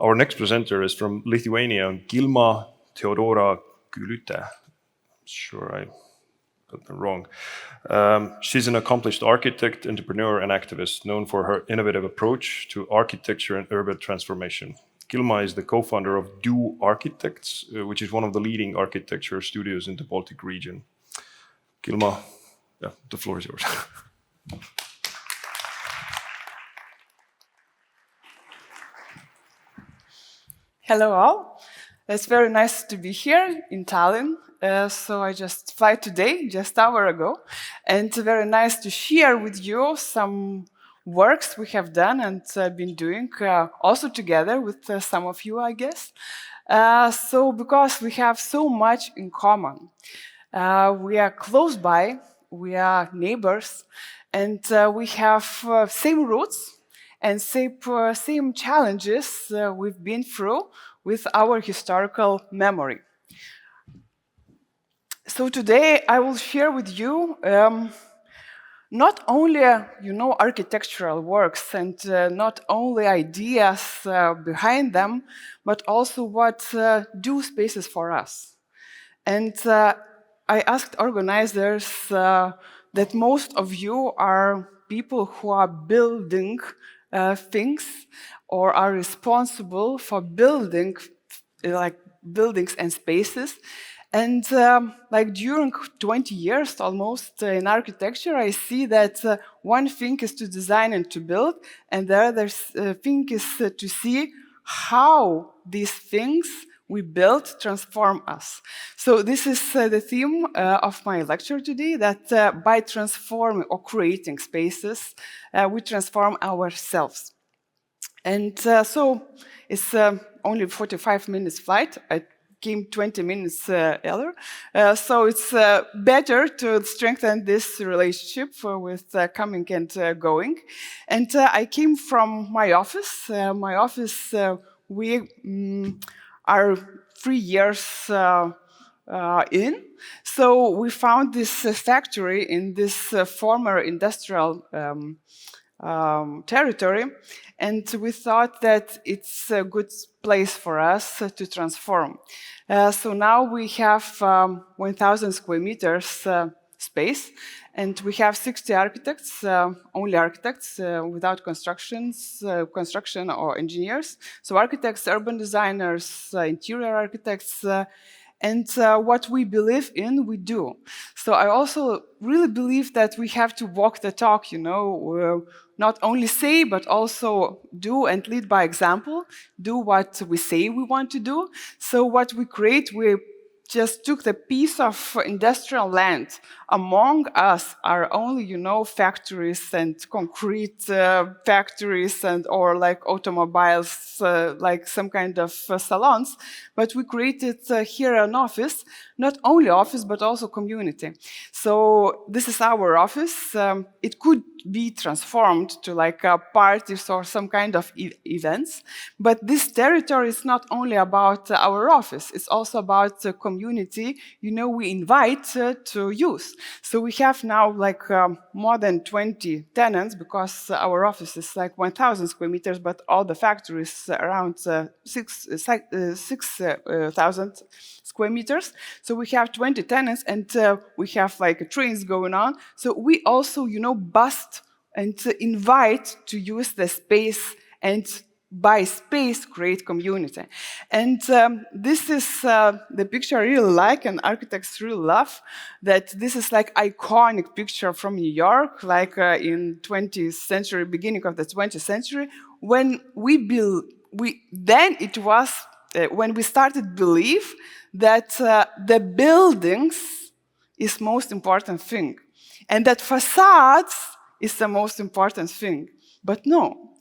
Our next presenter is from Lithuania, Gilma Teodora Gylyte. I'm sure I got that wrong. She's an accomplished architect, entrepreneur, and activist known for her innovative approach to architecture and urban transformation. Gilma is the co-founder of juured, which is one of the leading architecture studios in the Baltic region. Gilma, yeah, the floor is yours. Hello all. It's very nice to be here in Tallinn. So I just flew today, just an hour ago, and it's very nice to share with you some works we have done and been doing, also together with some of you, I guess. So because we have so much in common. We are close by, we are neighbors, and we have same roots and same challenges we've been through with our historical memory. So today I will share with you not only, architectural works and not only ideas behind them, but also what do spaces for us. And I asked organizers that most of you are people who are building things or are responsible for building buildings and spaces. And during 20 years almost in architecture, I see that one thing is to design and to build, and the other thing is to see how these things we build transform us. So this is the theme of my lecture today, that by transforming or creating spaces, we transform ourselves. And so it's only 45 minutes flight. I came 20 minutes earlier. So it's better to strengthen this relationship with coming and going. And I came from my office. We are 3 years in. So we found this factory in this former industrial territory, and we thought that it's a good place for us to transform. So now we have 1,000 square meters space, and we have 60 architects, only architects, without construction or engineers. So architects, urban designers, interior architects, and what we believe in, we do. So I also really believe that we have to walk the talk, not only say, but also do and lead by example, do what we say we want to do. So what we create, we just took the piece of industrial land. Among us are only, factories and concrete factories and or like automobiles, like some kind of salons. But we created here an office, not only office, but also community. So this is our office. It could be transformed to like parties or some kind of events. But this territory is not only about our office, it's also about the community, we invite to use. So we have now like more than 20 tenants, because our office is like 1,000 square meters, but all the factories around 6,000 square meters. So we have 20 tenants, and we have like trains going on. So we also, bust and invite to use the space, and by space create community. And this is the picture I really like, and architects really love, that this is like iconic picture from New York, like in 20th century, beginning of the 20th century, when when we started believe that the buildings is most important thing, and that facades is the most important thing. But no,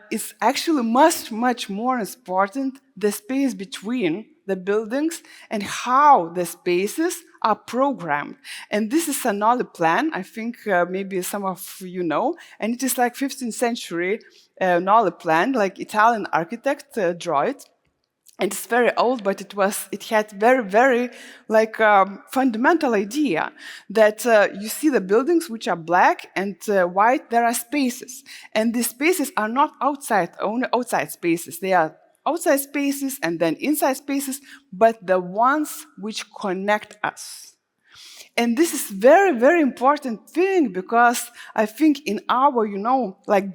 it's actually much more important the space between the buildings and how the spaces are programmed. And this is another plan, I think maybe some of you know, and it is like 15th century another plan, like Italian architect draw it. And it's very old, but it had very like fundamental idea that you see the buildings which are black and white, there are spaces. And these spaces are not only outside spaces, they are outside spaces and then inside spaces, but the ones which connect us. And this is very, very important thing, because I think in our,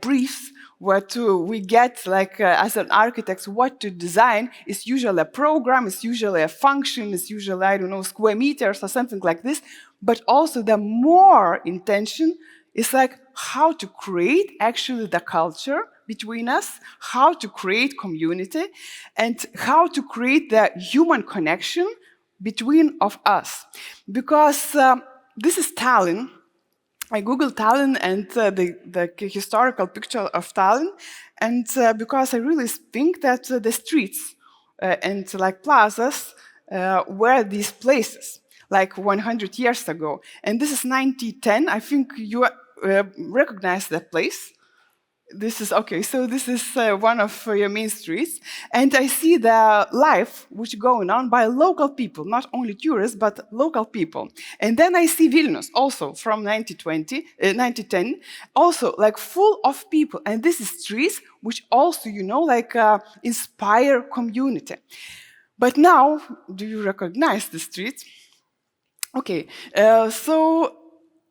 briefs, we get, as an architect, what to design is usually a program, it's usually a function, it's usually, I don't know, square meters or something like this. But also the more intention is how to create actually the culture between us, how to create community, and how to create the human connection between of us. Because this is Tallinn. I googled Tallinn and the historical picture of Tallinn, and because I really think that the streets and plazas were these places 100 years ago. And this is 1910. I think you recognize that place. This is okay. So this is one of your main streets, and I see the life which is going on by local people, not only tourists but local people. And then I see Vilnius also from 1910, also full of people. And this is streets which also inspire community. But now, do you recognize the streets? Okay, so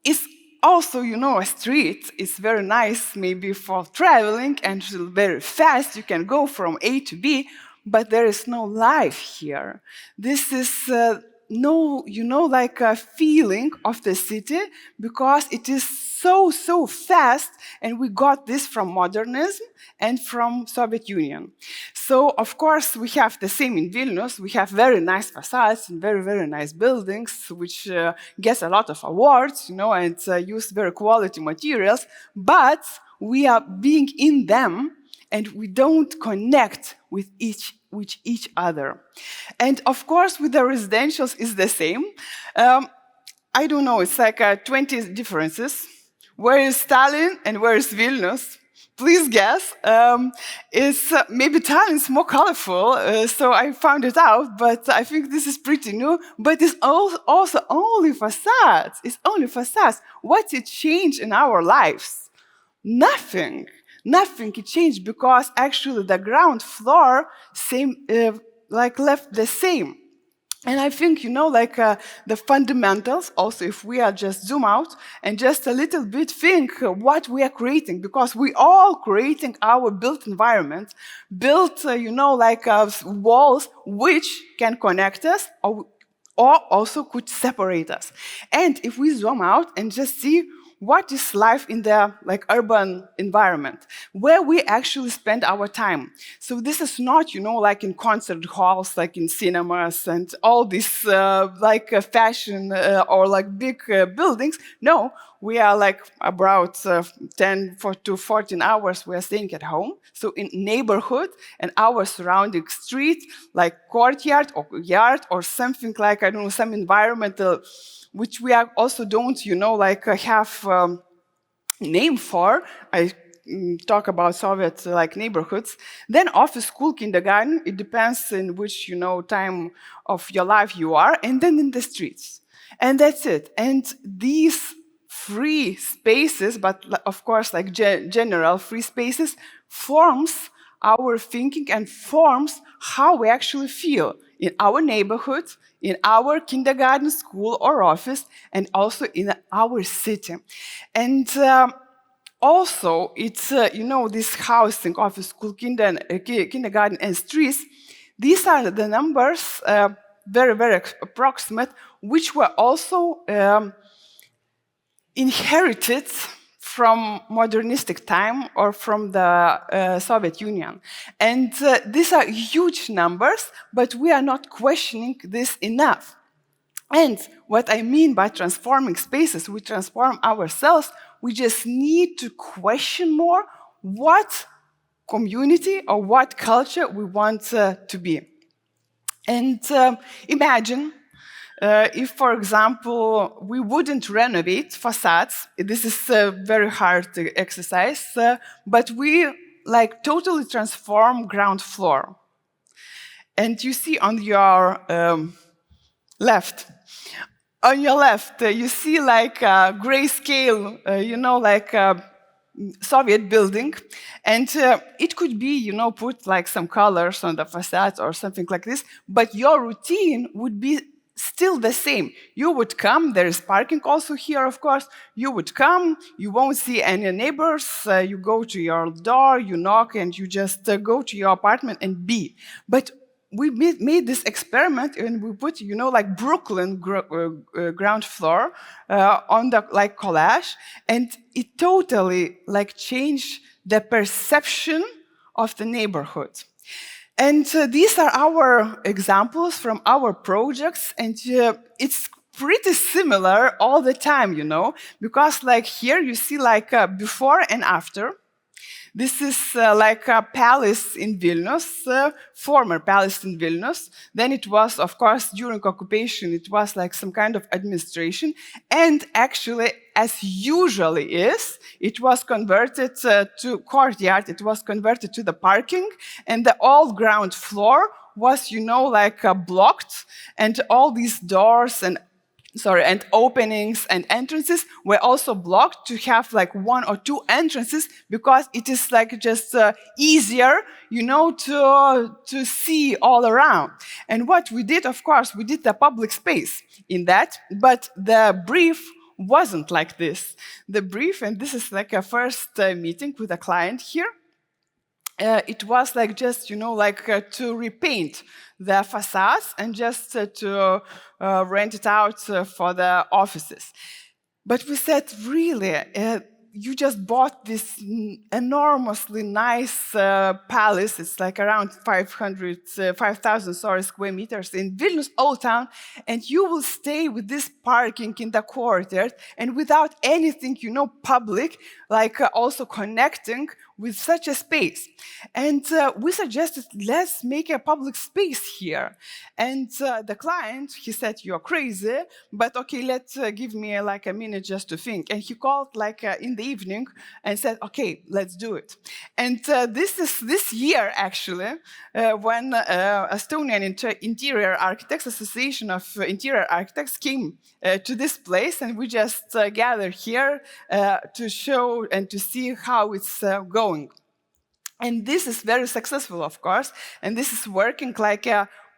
it's also, a street is very nice maybe for traveling and very fast. You can go from A to B, but there is no life here. This is no, a feeling of the city, because it is so fast, and we got this from modernism and from Soviet Union. So, of course, we have the same in Vilnius. We have very nice facades and very, very nice buildings, which get a lot of awards, and use very quality materials, but we are being in them, and we don't connect with each other. And of course, with the residentials, is the same. I don't know, it's 20 differences. Where is Tallinn and where is Vilnius? Please guess. It's maybe Tallinn is more colorful, so I found it out, but I think this is pretty new. But it's also only facades. It's only facades. What's it changed in our lives? Nothing. Nothing it changed, because actually the ground floor left the same. And I think, the fundamentals, also if we are just zoom out and just a little bit think what we are creating, because we all creating our built environment, built, walls which can connect us or also could separate us. And if we zoom out and just see what is life in the urban environment, where we actually spend our time. So this is not, in concert halls, in cinemas and all these fashion or big buildings. No, we are about 10 to 14 hours we are staying at home. So in neighborhood and our surrounding street, courtyard or yard or something I don't know, some environmental which we are also don't, have name for. I talk about Soviet neighborhoods. Then office, school, kindergarten. It depends in which time of your life you are, and then in the streets, and that's it. And these free spaces, but of course general free spaces, forms our thinking and forms how we actually feel in our neighborhood, in our kindergarten, school, or office, and also in our city. And also, it's, this housing, office, school, kindergarten, and streets, these are the numbers, very, very approximate, which were also inherited from modernistic time or from the Soviet Union. And these are huge numbers, but we are not questioning this enough. And what I mean by transforming spaces, we transform ourselves. We just need to question more what community or what culture we want to be. And imagine if, for example, we wouldn't renovate facades. This is a very hard exercise, but we totally transform ground floor. And you see on your left, you see grayscale, Soviet building, and it could be, put like some colors on the facade or something like this, but your routine would be still the same. You would come, there is parking also here, of course. You would come, you won't see any neighbors, you go to your door, you knock, and you just go to your apartment and be. But we made this experiment, and we put, like Brooklyn ground floor on the like collage, and it totally like changed the perception of the neighborhood. And these are our examples from our projects, and it's pretty similar all the time, because like here you see like before and after. This is like a palace in Vilnius, former palace in Vilnius. Then it was, of course, during occupation, it was like some kind of administration. And actually, as usually is, it was converted to courtyard, it was converted to the parking, and the old ground floor was, like blocked, and all these doors and openings and entrances were also blocked to have like 1 or 2 entrances, because it is like just easier, to see all around. And what we did, of course, we did the public space in that, but the brief wasn't like this. The brief, and this is like a first meeting with a client here, it was like just, to repaint the facades and just to rent it out for the offices. But we said, really, you just bought this enormously nice palace. It's like around 5,000 square meters in Vilnius Old Town, and you will stay with this parking in the courtyard and without anything, public, like also connecting with such a space. And we suggested, let's make a public space here. And the client, he said, you're crazy, but okay, let's give me like a minute just to think. And he called like in the evening and said, okay, let's do it. And this year, actually, when Estonian Interior Architects Association of Interior Architects came to this place, and we just gathered here to show and to see how it's going. And this is very successful, of course, and this is working like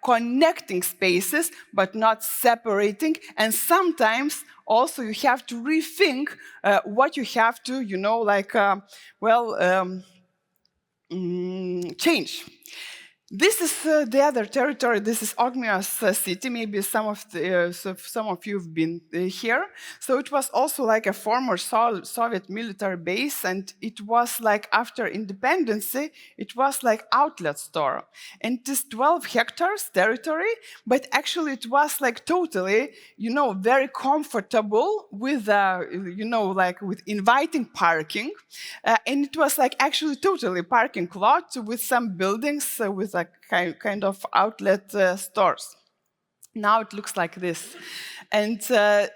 connecting spaces, but not separating. And sometimes also you have to rethink what you have to, change. This is the other territory. This is Ogmios city. Maybe some of you have been here. So it was also like a former Soviet military base, and it was like after independence, it was like outlet store. And it is 12 hectares territory, but actually it was like totally, very comfortable with, with inviting parking. And it was like actually totally parking lot with some buildings with like kind of outlet stores. Now it looks like this. And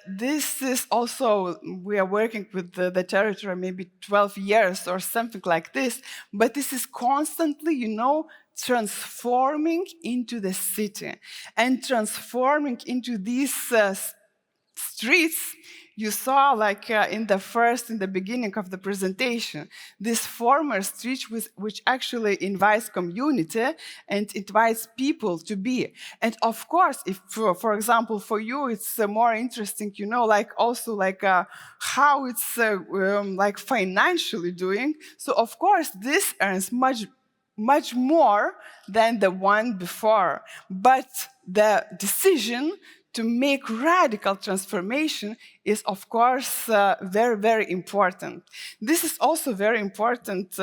this is also, we are working with the territory maybe 12 years or something like this, but this is constantly, transforming into the city and transforming into these streets. You saw like in the beginning of the presentation, this former street which actually invites community and invites people to be. And of course, if, for example, for you, it's more interesting, how it's like financially doing. So of course, this earns much more than the one before. But the decision to make radical transformation is, of course, very, very important. This is also very important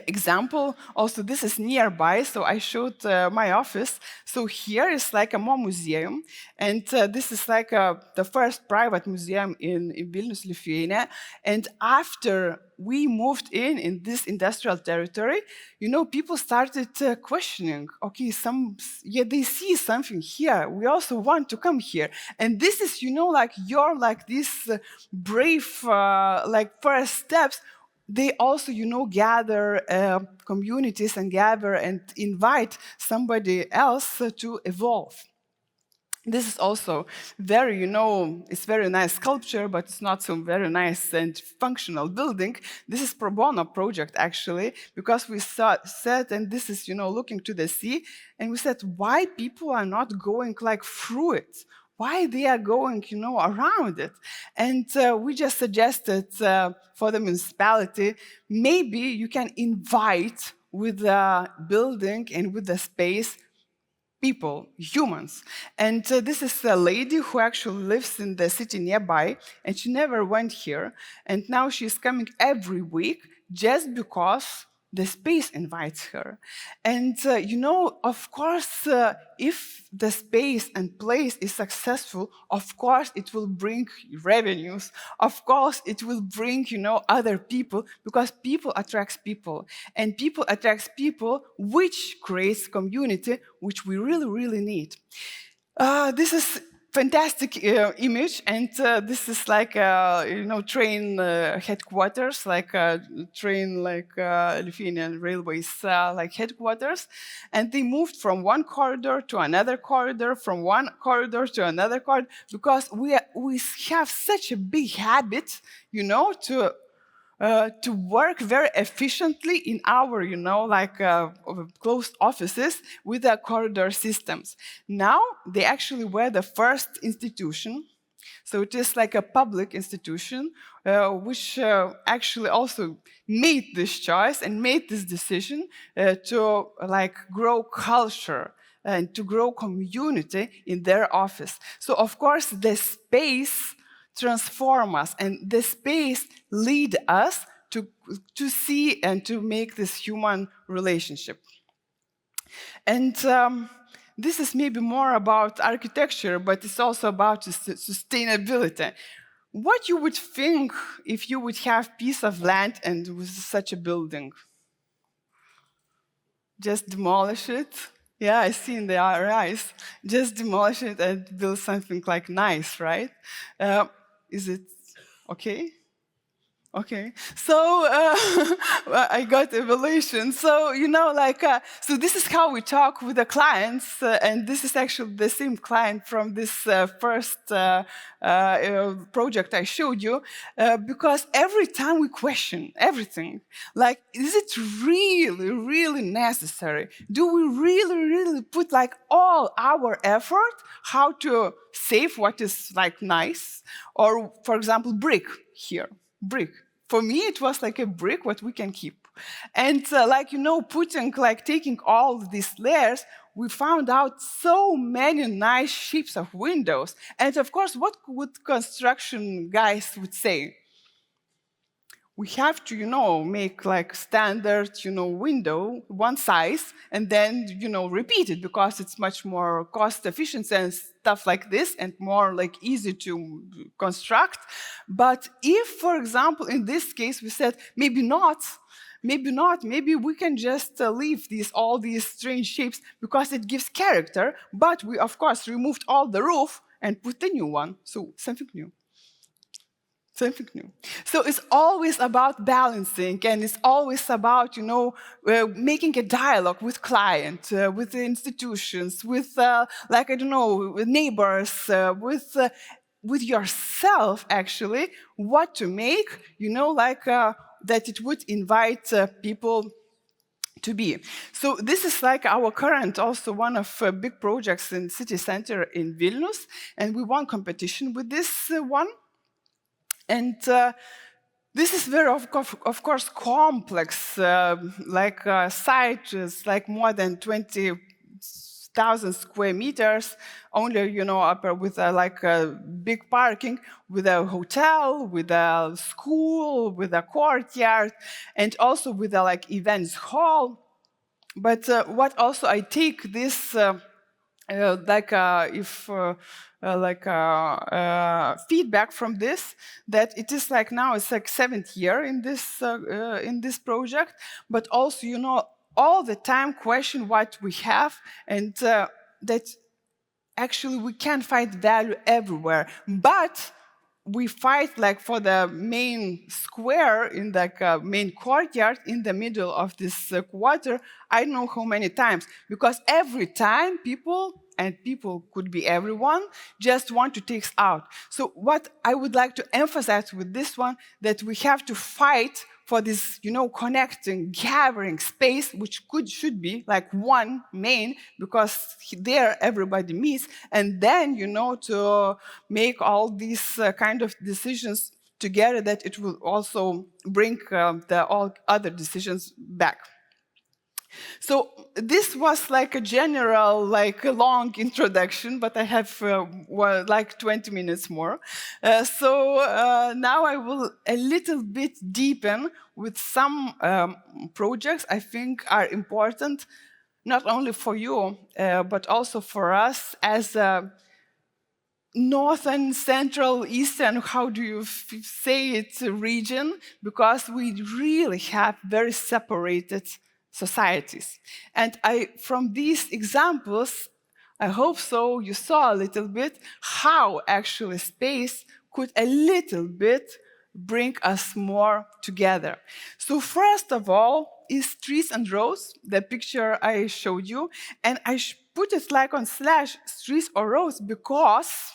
example. Also, this is nearby, so I showed my office. So here is like a Mo museum, and this is like the first private museum in Vilnius, Lithuania. And after we moved in this industrial territory, people started questioning, okay, they see something here. We also want to come here. And this is, this brave, first steps. They also, gather communities and gather and invite somebody else to evolve. This is also very, it's very nice sculpture, but it's not so very nice and functional building. This is pro bono project, actually, because we said, and this is, looking to the sea, and we said, why people are not going like through it? Why they are going, around it? And we just suggested for the municipality, maybe you can invite with the building and with the space people, humans. And this is a lady who actually lives in the city nearby, and she never went here. And now she's coming every week just because the space invites her. And, of course, if the space and place is successful, of course, it will bring revenues. Of course, it will bring, other people, because people attracts people. And people attracts people, which creates community, which we really, really need. This is fantastic image, and this is like train headquarters, like train Lithuanian Railways like headquarters, and they moved from one corridor to another corridor, from one corridor to another corridor, because we have such a big habit, to work very efficiently in our, closed offices with the corridor systems. Now, they actually were the first institution. So it is like a public institution, which actually also made this choice and made this decision to grow culture and to grow community in their office. So of course, the space transform us, and the space lead us to see and to make this human relationship. And this is maybe more about architecture, but it's also about sustainability. What you would think if you would have a piece of land and with such a building? Just demolish it? Yeah, I see in their eyes. Just demolish it and build something like nice, right? Is it okay? Okay, so I got evaluation. So, so this is how we talk with the clients, and this is actually the same client from this first project I showed you, because every time we question everything, like, is it really, really necessary? Do we really, really put all our effort how to save what is nice? Or, for example, brick here. Brick. For me, it was like a brick what we can keep. And putting, taking all these layers, we found out so many nice shapes of windows. And of course, what would construction guys would say? We have to, make standard, window, one size, and then, repeat it, because it's much more cost efficient and stuff like this, and more easy to construct. But if, for example, in this case, we said, maybe not, maybe we can just leave all these strange shapes because it gives character, but we, of course, removed all the roof and put the new one, so something new. Something new. So it's always about balancing, and it's always about, making a dialogue with client, with the institutions, with, with neighbors, with yourself, actually, what to make, that it would invite people to be. So this is our current, also one of big projects in city center in Vilnius, and we won competition with this one. And this is very, of course, complex, site is more than 20,000 square meters, only, with a big parking, with a hotel, with a school, with a courtyard, and also with a events hall. But what also I take this, feedback from this, that it is now it's 7th year in this project, but also all the time question what we have, and that actually we can find value everywhere, but we fight for the main square in the main courtyard in the middle of this quarter, I don't know how many times, because every time people and people could be everyone, just want to take out. So what I would like to emphasize with this one, that we have to fight for this, connecting, gathering space, which should be like one main, because there everybody meets, and then, to make all these kind of decisions together, that it will also bring all other decisions back. So this was like a general, like a long introduction, but I have like 20 minutes more. So now I will a little bit deepen with some projects I think are important, not only for you, but also for us as a northern, central, eastern, how do you say it, region, because we really have very separated societies. And from these examples, I hope so, you saw a little bit how actually space could a little bit bring us more together. So first of all is trees and roads, the picture I showed you, and I put it like on slash streets or roads because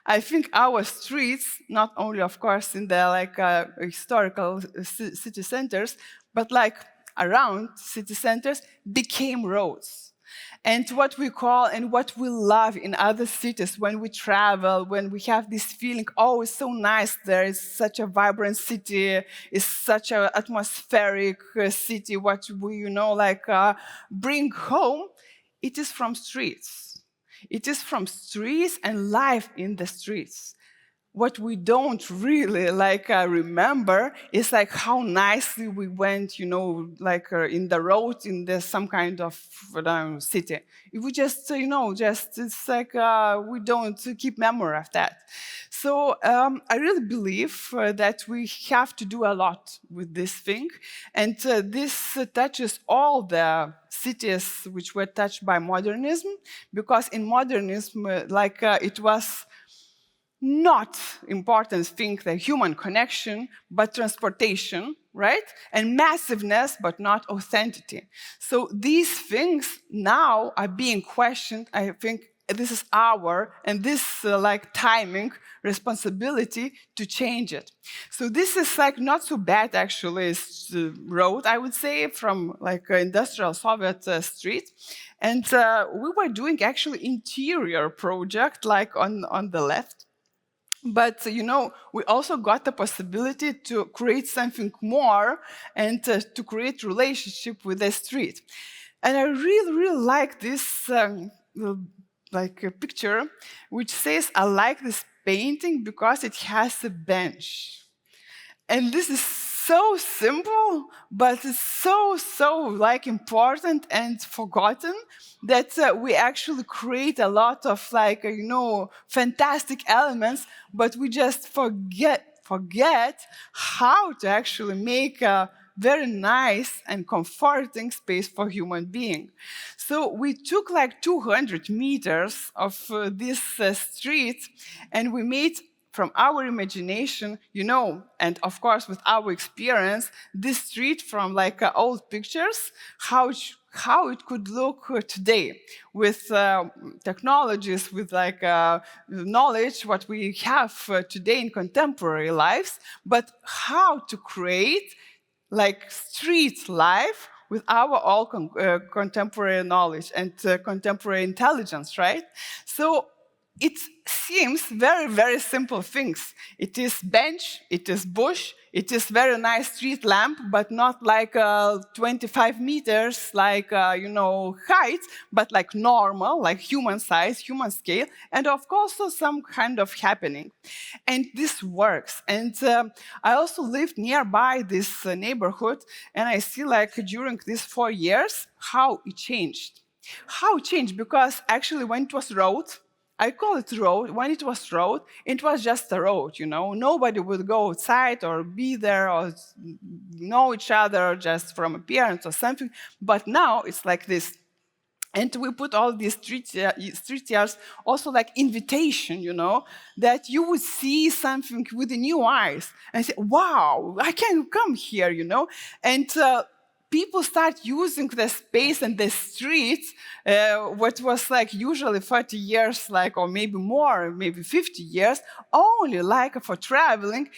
I think our streets, not only of course in the historical city centers, but like around city centers, became roads. And what we call and what we love in other cities when we travel, when we have this feeling, oh, it's so nice there, it's such a vibrant city, it's such an atmospheric city, what we, bring home, it is from streets. It is from streets and life in the streets. What we don't really remember is how nicely we went, in the road in some kind of city. We just, it's we don't keep memory of that. So I really believe that we have to do a lot with this thing, and this touches all the cities which were touched by modernism, because in modernism, it was not important thing, the human connection, but transportation, right? And massiveness, but not authenticity. So these things now are being questioned. I think this is our, and this timing, responsibility to change it. So this is not so bad actually, road, I would say, from industrial Soviet street. And we were doing actually interior project on the left. But, we also got the possibility to create something more and to create relationship with the street. And I really, really like this a picture which says, I like this painting because it has a bench. And this is so simple, but it's so important and forgotten that we actually create a lot of fantastic elements, but we just forget how to actually make a very nice and comforting space for human being. So we took 200 meters of this street, and we made from our imagination, and of course with our experience, this street from old pictures, how it could look today with technologies, with knowledge, what we have today in contemporary lives, but how to create street life with our all contemporary knowledge and contemporary intelligence, right? So it seems very, very simple things. It is bench, it is bush, it is very nice street lamp, but not 25 meters, height, but normal, human size, human scale, and of course some kind of happening. And this works. And I also lived nearby this neighborhood, and I see during these 4 years how it changed. How it changed, because actually when it was road, I call it road. When it was road, it was just a road, Nobody would go outside or be there or know each other just from appearance or something. But now it's like this. And we put all these street yards also invitation, that you would see something with the new eyes and say, wow, I can come here, And people start using the space and the streets, what was like usually 40 years, like, or maybe more, maybe 50 years, only like for traveling,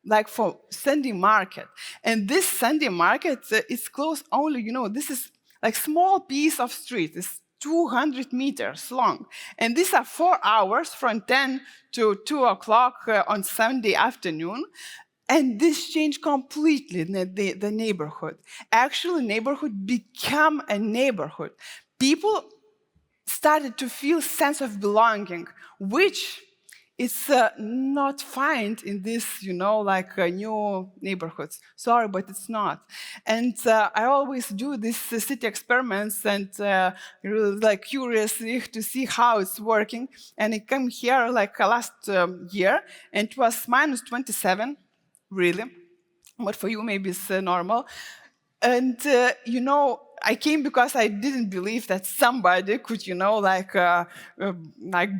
like for Sunday market. And this Sunday market is closed only, this is like small piece of street. It's 200 meters long. And these are 4 hours from 10 to 2 o'clock on Sunday afternoon. And this changed completely the neighborhood. Actually, neighborhood became a neighborhood. People started to feel sense of belonging, which is not found in this, new neighborhoods. Sorry, but it's not. And I always do these city experiments and really like curiously to see how it's working. And I came here like last year, and it was minus 27, really. But for you, maybe it's normal. And, I came because I didn't believe that somebody could, like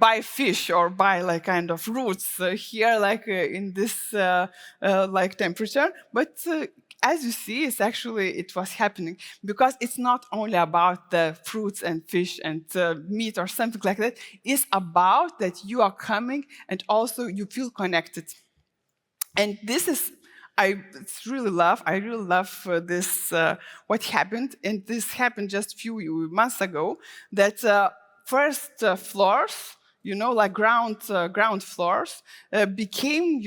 buy fish or buy like kind of roots here, like in this like temperature. But as you see, it was happening because it's not only about the fruits and fish and meat or something like that. It's about that you are coming and also you feel connected. And this is I really love this, what happened, and this happened just a few months ago, that first floors, like ground floors, became,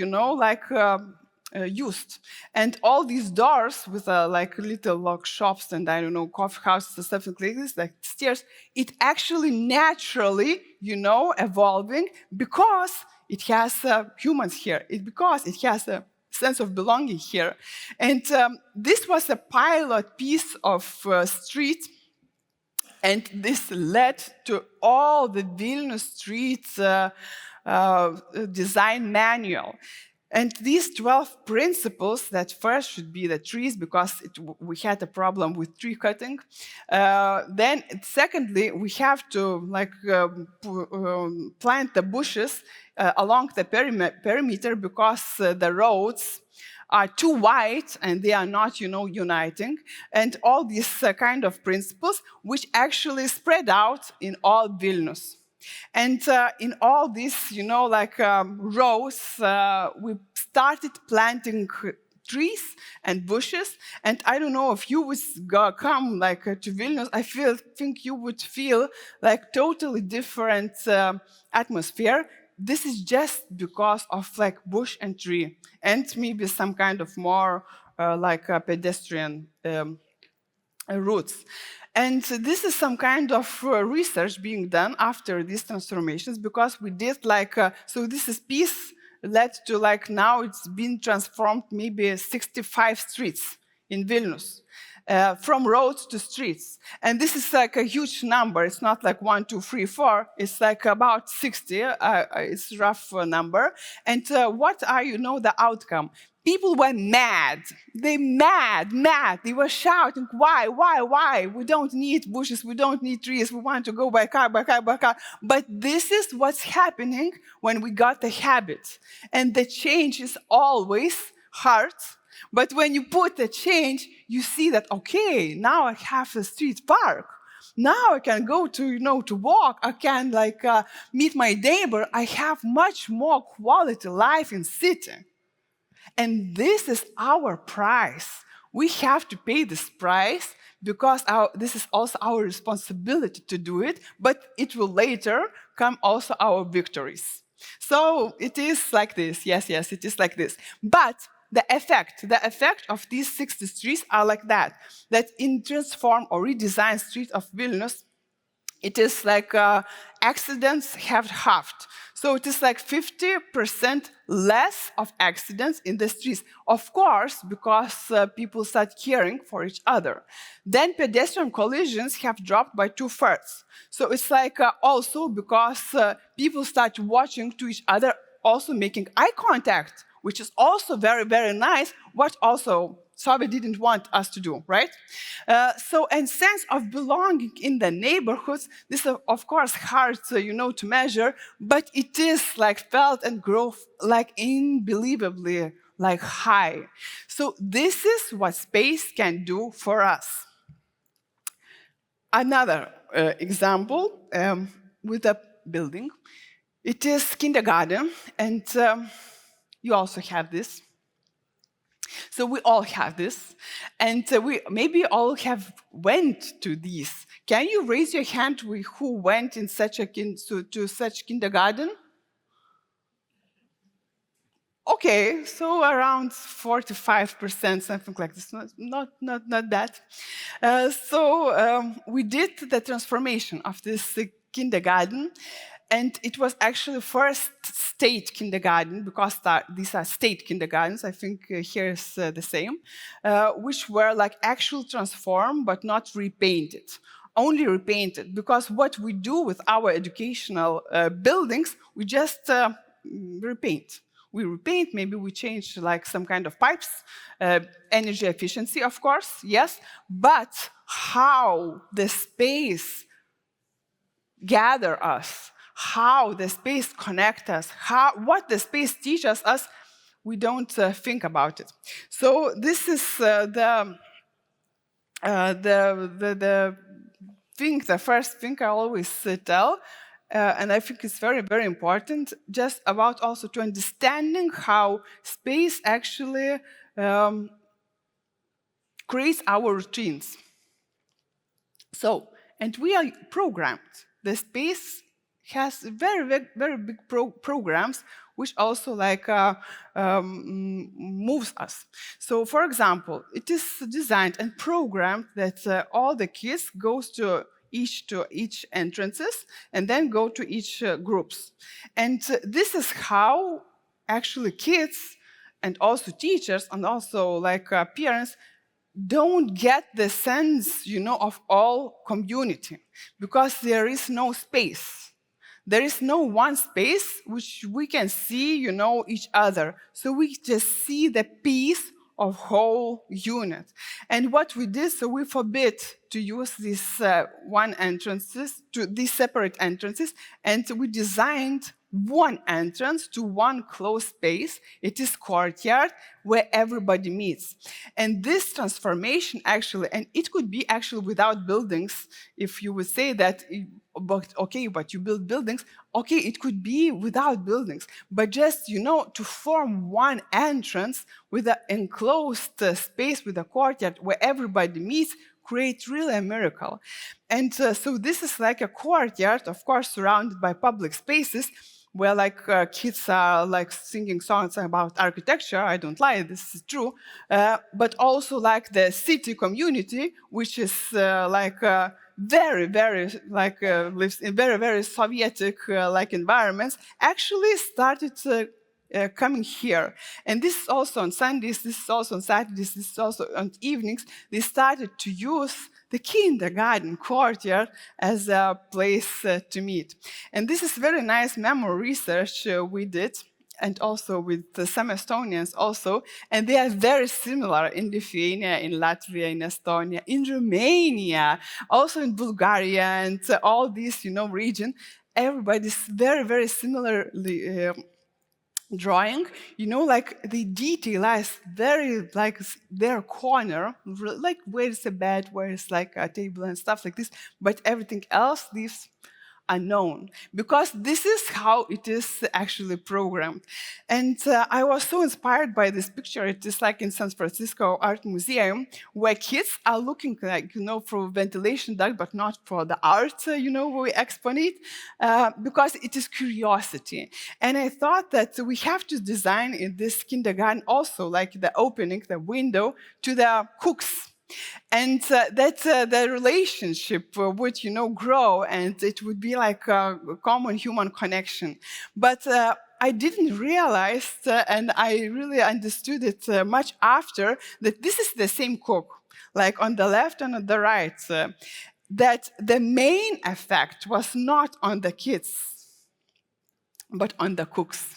used. And all these doors with like little lock shops and, I don't know, coffee houses and stuff like this, like stairs, it actually naturally, evolving because it has humans here, because it has a sense of belonging here. And this was a pilot piece of street, and this led to all the Vilnius streets design manual. And these 12 principles, that first should be the trees, because we had a problem with tree cutting. Then secondly, we have to plant the bushes along the perimeter, because the roads are too wide and they are not, uniting. And all these kind of principles, which actually spread out in all Vilnius. And in all these, rows, we started planting trees and bushes. And I don't know if you would come to Vilnius, I think you would feel like totally different atmosphere. This is just because of bush and tree, and maybe some kind of more pedestrian routes. And this is some kind of research being done after these transformations, because we did so this is piece led to now it's been transformed maybe 65 streets in Vilnius. From roads to streets. And this is a huge number. It's not 1, 2, 3, 4. It's about 60. It's a rough number. And what are, the outcome? People were mad. They mad. They were shouting, why? We don't need bushes, we don't need trees, we want to go by car. But this is what's happening when we got the habit. And the change is always hard. But when you put the change, you see that, okay, now I have a street park. Now I can go to walk. I can meet my neighbor. I have much more quality life in city. And this is our price. We have to pay this price because this is also our responsibility to do it, but it will later come also our victories. So it is like this. Yes, it is like this. But the effect of these 60 streets are like that in transform or redesign street of Vilnius, it is accidents have halved. So it is 50% less of accidents in the streets. Of course, because people start caring for each other. Then pedestrian collisions have dropped by 2/3. So it's also because people start watching to each other, also making eye contact, which is also very, very nice, what also Soviet didn't want us to do, right? And sense of belonging in the neighborhoods, this is of course hard, to measure, but it is felt and grow unbelievably like high. So this is what space can do for us. Another example with a building. It is kindergarten, and you also have this. So we all have this, and we maybe all have went to these. Can you raise your hand who went in such a to such kindergarten? Okay, so around 45%, something like this, not bad. We did the transformation of this kindergarten, and it was actually first state kindergarten, because these are state kindergartens, I think here is the same, which were like actually transformed but not repainted. Only repainted, because what we do with our educational buildings, we just repaint. We repaint, maybe we change like some kind of pipes, energy efficiency, of course, yes, but how the space gather us, how the space connect us, what the space teaches us, we don't think about it. So this is the first thing I always tell. And I think it's very, very important, just about also to understanding how space actually creates our routines. So, and we are programmed. The space has very, very, very big programs, which also like moves us. So, for example, it is designed and programmed that all the kids goes to each entrances and then go to each groups. And this is how actually kids and also teachers and also like parents don't get the sense, of all community, because there is no space. There is no one space which we can see, each other. So we just see the piece of whole unit. And what we did, so we forbid to use these these separate entrances, and we designed one entrance to one closed space. It is courtyard where everybody meets. And this transformation actually, and it could be actually without buildings, if you would say that, but you build buildings. Okay, it could be without buildings, but just, to form one entrance with an enclosed space, with a courtyard where everybody meets, create really a miracle. And so this is like a courtyard, of course, surrounded by public spaces, where like kids are like singing songs about architecture. I don't lie, this is true. But also like the city community, which is very, very lives in very, very Sovietic like environments, actually started coming here. And this is also on Sundays, this is also on Saturdays, this is also on evenings. They started to use the kindergarten courtyard as a place to meet. And this is very nice memory research we did, and also with some Estonians also, and they are very similar in Lithuania, in Latvia, in Estonia, in Romania, also in Bulgaria, and all these, region. Everybody's very, very similarly drawing, like they detailize very like their corner, like where is a bed, where is like a table and stuff like this, but everything else leaves unknown, because this is how it is actually programmed. And I was so inspired by this picture. It is like in San Francisco Art Museum, where kids are looking like, for ventilation duct, but not for the art, we exponate, because it is curiosity. And I thought that we have to design in this kindergarten also like the opening, the window to the cooks. And that the relationship would, grow, and it would be like a common human connection. But I didn't realize, and I really understood it much after, that this is the same cook, like on the left and on the right, that the main effect was not on the kids, but on the cooks.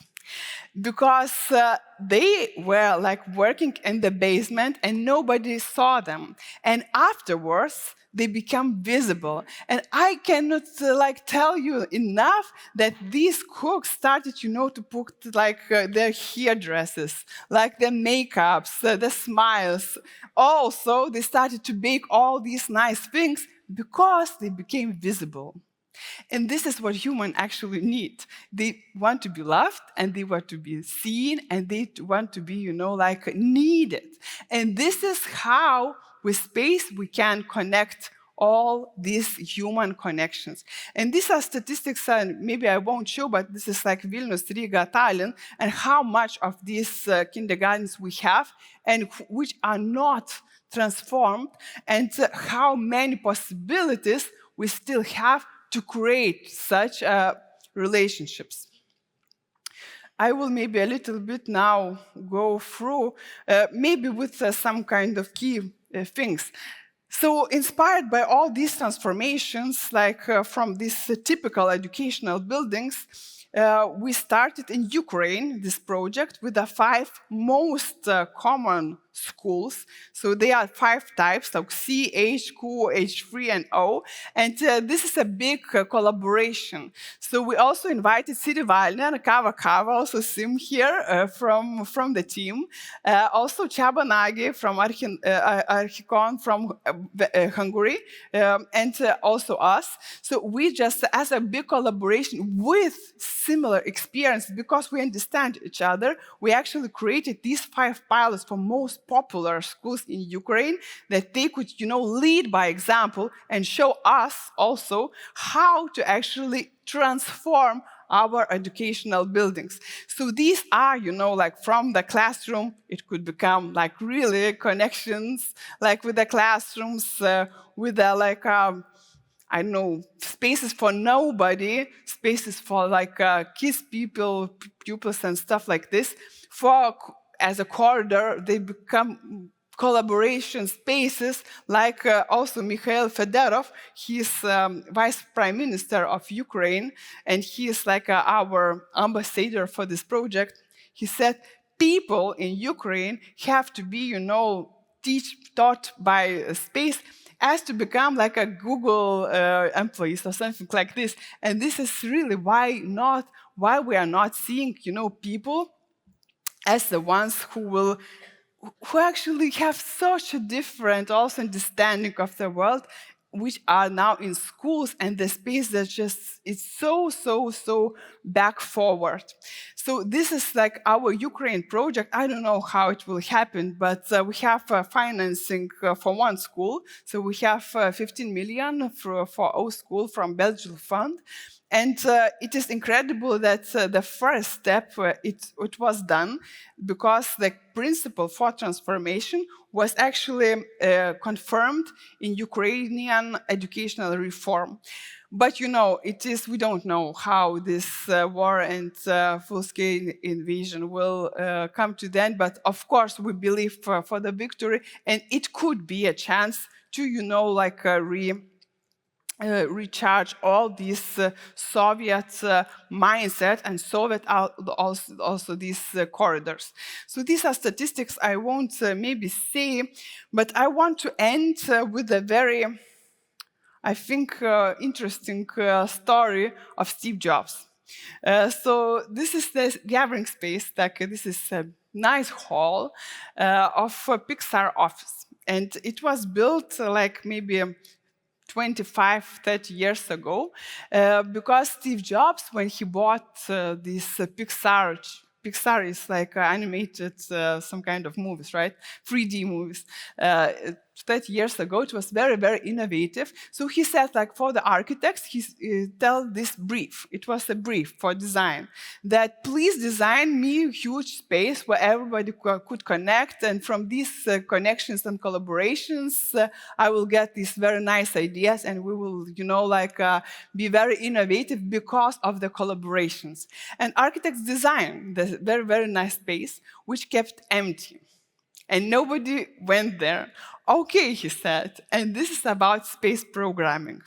because they were like working in the basement and nobody saw them. And afterwards, they become visible. And I cannot like tell you enough that these cooks started, to put like their hairdresses, like their makeups, the smiles. Also, they started to bake all these nice things because they became visible. And this is what humans actually need. They want to be loved, and they want to be seen, and they want to be, like needed. And this is how, with space, we can connect all these human connections. And these are statistics, and maybe I won't show, but this is like Vilnius, Riga, Tallinn, and how much of these kindergartens we have, and which are not transformed, and how many possibilities we still have to create such relationships. I will maybe a little bit now go through, maybe with some kind of key things. So inspired by all these transformations, like from these typical educational buildings, we started in Ukraine this project with the 5 most common schools. So they are 5 types, like C, H, Q, H3, and O. And this is a big collaboration. So we also invited Siri Valner, Kava Kava, also Sim here from the team. Also Csaba Nagy from Archicon from Hungary, and also us. So we just, as a big collaboration with similar experience, because we understand each other, we actually created these 5 pilots for most popular schools in Ukraine, that they could, lead by example and show us also how to actually transform our educational buildings. So these are, like from the classroom, it could become like really connections, like with the classrooms, with the like, I don't know, spaces for nobody, spaces for like kids, pupils and stuff like this. As a corridor, they become collaboration spaces, like also Mikhail Fedorov. He's Vice Prime Minister of Ukraine, and he is like our ambassador for this project. He said, people in Ukraine have to be, taught by space as to become like a Google employees or something like this. And this is really why we are not seeing, people as the ones who actually have such a different also understanding of the world, which are now in schools, and the space that just is so back forward. So this is like our Ukraine project. I don't know how it will happen, but we have financing for one school. So we have 15 million for our school from Belgian Fund. And it is incredible that the first step, it was done because the principle for transformation was actually confirmed in Ukrainian educational reform. But we don't know how this war and full-scale invasion will come to the end. But of course, we believe for the victory, and it could be a chance to, recharge all this Soviet mindset and Soviet also these corridors. So these are statistics I won't maybe say, but I want to end with a very, I think, interesting story of Steve Jobs. So this is the gathering space. This is a nice hall of Pixar office, and it was built like maybe 25, 30 years ago, because Steve Jobs, when he bought this Pixar is like animated some kind of movies, right? 3D movies. 30 years ago, it was very, very innovative. So he said, like, for the architects, he tell this brief. It was a brief for design, that please design me a huge space where everybody could connect, and from these connections and collaborations, I will get these very nice ideas, and we will, be very innovative because of the collaborations. And architects designed this very, very nice space, which kept empty. And nobody went there. Okay, he said, and this is about space programming.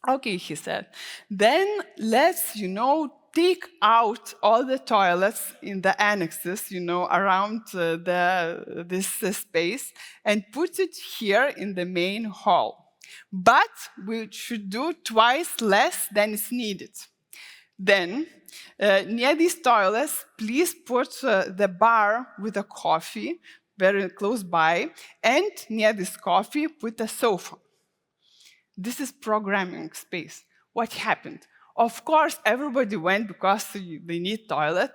Okay, he said, then let's, take out all the toilets in the annexes, around this space, and put it here in the main hall. But we should do twice less than is needed. Then, near these toilets, please put the bar with a coffee very close by, and near this coffee, put a sofa. This is programming space. What happened? Of course, everybody went because they need toilet.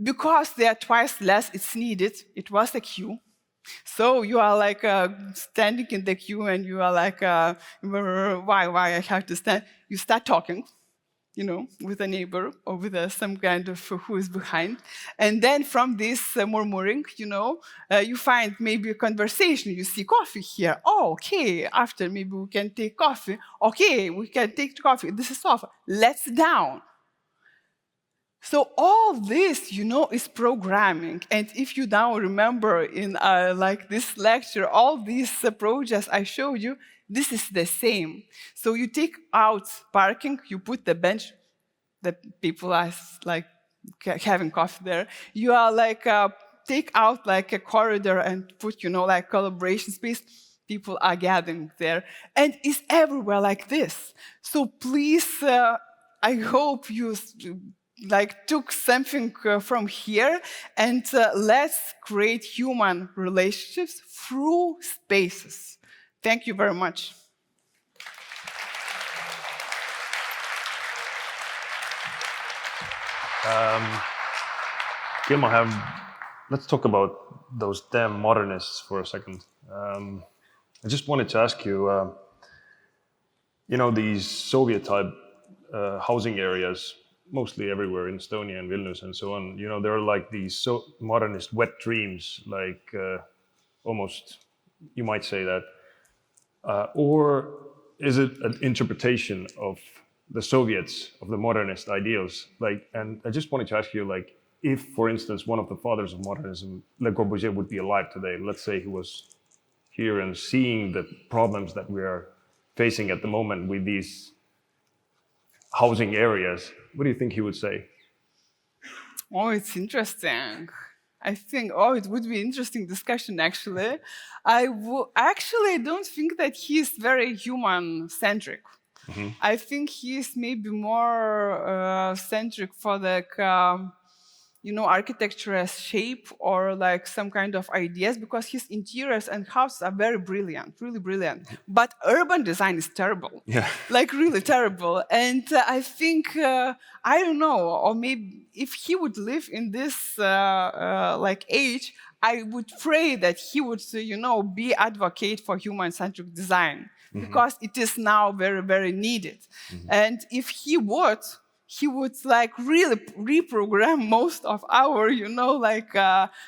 Because they are twice less it's needed, it was a queue. So you are like standing in the queue and you are like, why I have to stand? You start talking, with a neighbor or with some kind of who is behind. And then from this murmuring, you find maybe a conversation. You see coffee here. Oh, okay, after maybe we can take coffee. Okay, we can take coffee. This is sofa. Let's down. So all this, is programming. And if you now remember in this lecture, all these projects I showed you, this is the same. So you take out parking, you put the bench, the people are having coffee there. You are take out a corridor and put, collaboration space. People are gathering there. And it's everywhere like this. So please, I hope you took something from here, and let's create human relationships through spaces. Thank you very much. Gilma, let's talk about those damn modernists for a second. I just wanted to ask you, these Soviet-type housing areas, mostly everywhere in Estonia and Vilnius and so on, there are like these modernist wet dreams, almost, you might say that. Or is it an interpretation of the Soviets, of the modernist ideals? And I just wanted to ask you, if, for instance, one of the fathers of modernism, Le Corbusier, would be alive today, let's say he was here and seeing the problems that we are facing at the moment with these housing areas, what do you think he would say? Oh, it's interesting. I think, it would be an interesting discussion, actually. I don't think that he's very human-centric. Mm-hmm. I think he's maybe more centric for architecture as shape or some kind of ideas, because his interiors and houses are very brilliant, really brilliant. But urban design is terrible, really terrible. And I think, I don't know, or maybe if he would live in this age, I would pray that he would, be advocate for human-centric design, mm-hmm. because it is now very, very needed. Mm-hmm. And if he would really reprogram most of our,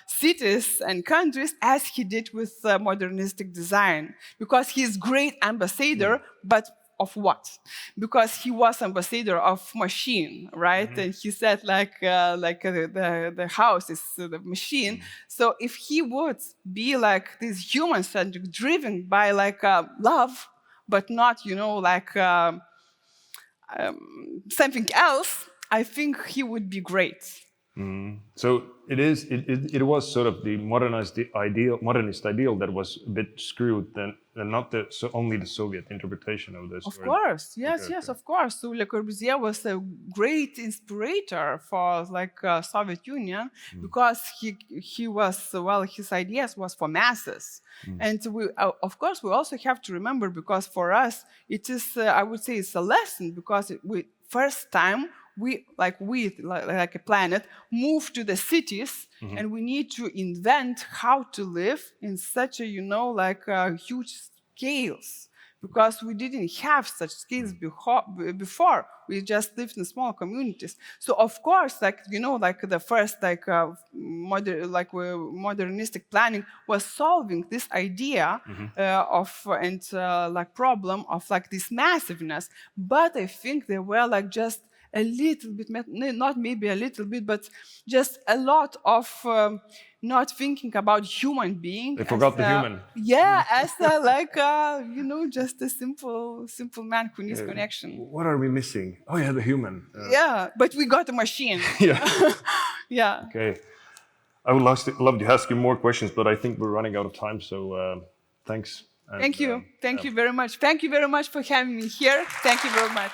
cities and countries as he did with modernistic design. Because he's great ambassador, but of what? Because he was ambassador of machine, right? Mm-hmm. And he said the house is the machine. Mm-hmm. So if he would be this human-centric, driven by love, but not, something else, I think he would be great. Mm. So it was sort of the modernist ideal that was a bit screwed, and not only the Soviet interpretation of this. Of course, yes, of course. So Le Corbusier was a great inspirator for Soviet Union, because he was, his ideas was for masses. And we, of course, we also have to remember, because for us it is, I would say, it's a lesson, because first time we, like a planet, move to the cities, mm-hmm. and we need to invent how to live in such a, huge scales, because we didn't have such scales before. We just lived in small communities. So of course, the first modernistic planning was solving this idea, mm-hmm. Problem of this massiveness. But I think they were just a little bit, not maybe a little bit, but just a lot of not thinking about human being. They forgot the human. Yeah, as like just a simple man who needs connection. What are we missing? Oh yeah, the human. Yeah, but we got a machine. Yeah. Yeah. Okay. I would love to ask you more questions, but I think we're running out of time. So thanks. And, Thank you. Thank you very much. Thank you very much for having me here. Thank you very much.